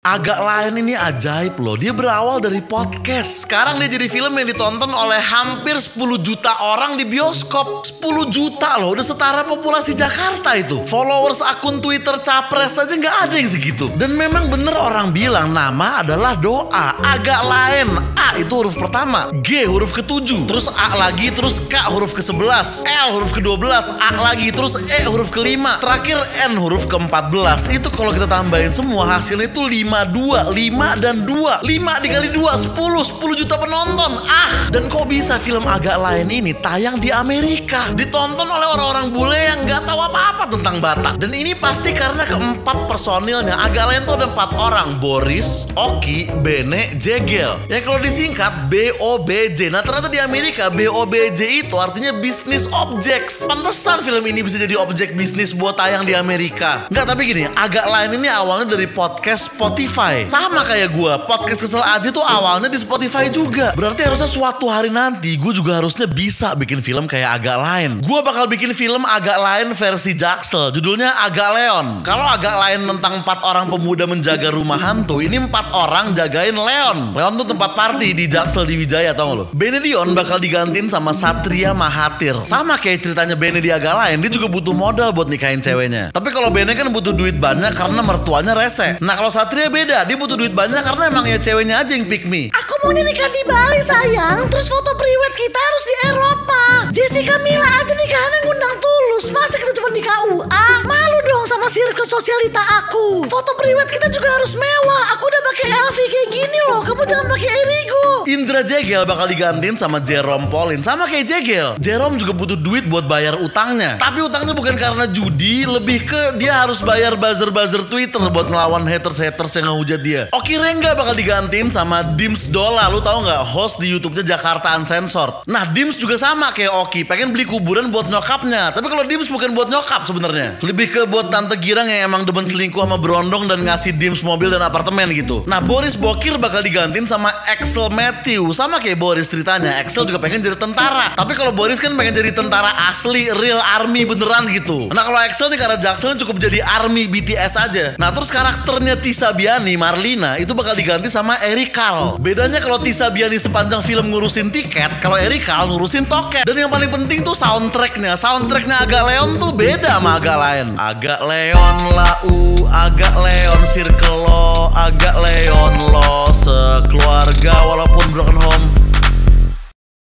Agak Lain ini ajaib loh. Dia berawal dari podcast. Sekarang dia jadi film yang ditonton oleh hampir 10 juta orang di bioskop. 10 juta loh, udah setara populasi Jakarta itu. Followers akun Twitter Capres aja nggak ada yang segitu. Dan memang bener orang bilang nama adalah doa. Agak Lain, A itu huruf pertama, G huruf ke-7, terus A lagi, terus K huruf ke-11, L huruf ke-12, A lagi, terus E huruf ke-5, terakhir N huruf ke-14. Itu kalau kita tambahin semua hasilnya itu 5 dan 2. 5 dikali 2 10 juta penonton. Dan kok bisa film Agak Lain ini tayang di Amerika, ditonton oleh orang-orang bule yang nggak tahu apa-apa tentang Batak. Dan ini pasti karena keempat personilnya. Agak Lain tuh ada 4 orang, Boris, Oki, Bene, Jegel. Yang kalau disingkat BOBJ. Nah ternyata di Amerika BOBJ itu artinya business objects. Pantesan film ini bisa jadi objek bisnis buat tayang di Amerika. Nggak, tapi gini, Agak Lain ini awalnya dari podcast Spotify. Sama kayak gue, podcast Kesel Aja tuh awalnya di Spotify juga. Berarti harusnya suatu hari nanti gue juga harusnya bisa bikin film kayak Agak Lain. Gue bakal bikin film Agak Lain versi Jaksel, judulnya Agak Leon. Kalau Agak Lain tentang 4 orang pemuda menjaga rumah hantu, ini 4 orang jagain Leon. Leon tuh tempat party di Jaksel di Wijaya, tau gak lo? Benedion bakal digantiin sama Satria Mahathir. Sama kayak ceritanya Bene di Agak Lain, dia juga butuh modal buat nikahin ceweknya. Tapi kalau Bene kan butuh duit banyak karena mertuanya rese. Nah kalau Satria beda, dia butuh duit banyak karena emang ya ceweknya aja yang pick me. Aku maunya nikah di Bali sayang, terus foto priwet kita harus di Eropa. Jessica Mila aja nikahannya ngundang Tulus, masa kita cuma di KUA? Malu dong sama circle sosialita aku. Foto priwet kita juga harus mewah. Aku udah pakai LV kayak gini loh, kamu jangan pakai Erigo. Indra Jegel bakal digantiin sama Jerome Pauline. Sama kayak Jegel, Jerome juga butuh duit buat bayar utangnya. Tapi utangnya bukan karena judi, lebih ke dia harus bayar buzzer-buzzer Twitter buat ngelawan haters-haters yang ngehujat dia. Oki Rengga bakal digantiin sama Dims Dola. Lu tahu nggak, host di YouTube-nya Jakarta Uncensored. Nah Dims juga sama kayak Oki, pengen beli kuburan buat nyokapnya. Tapi kalau Dims bukan buat nyokap sebenarnya, lebih ke buat tante Girang yang emang demen selingkuh sama Berondong dan ngasih Dims mobil dan apartemen gitu. Nah Boris Bokir bakal digantiin sama Axel Matthew. Sama kayak Boris ceritanya, Axel juga pengen jadi tentara. Tapi kalau Boris kan pengen jadi tentara asli, real army beneran gitu. Nah kalau Axel nih karena Jaksel cukup jadi army BTS aja. Nah terus karakternya Tisa Biani, Marlina, itu bakal diganti sama Eric Carl. Bedanya kalau Tisa Biani sepanjang film ngurusin tiket, kalau Eric Carl ngurusin toket. Dan yang paling penting tuh soundtracknya. Soundtracknya Agak Leon tuh beda sama Agak Lain. Agak Leon lau, Agak Leon circle lo, Agak Leon lo sekeluarga walaupun broken home.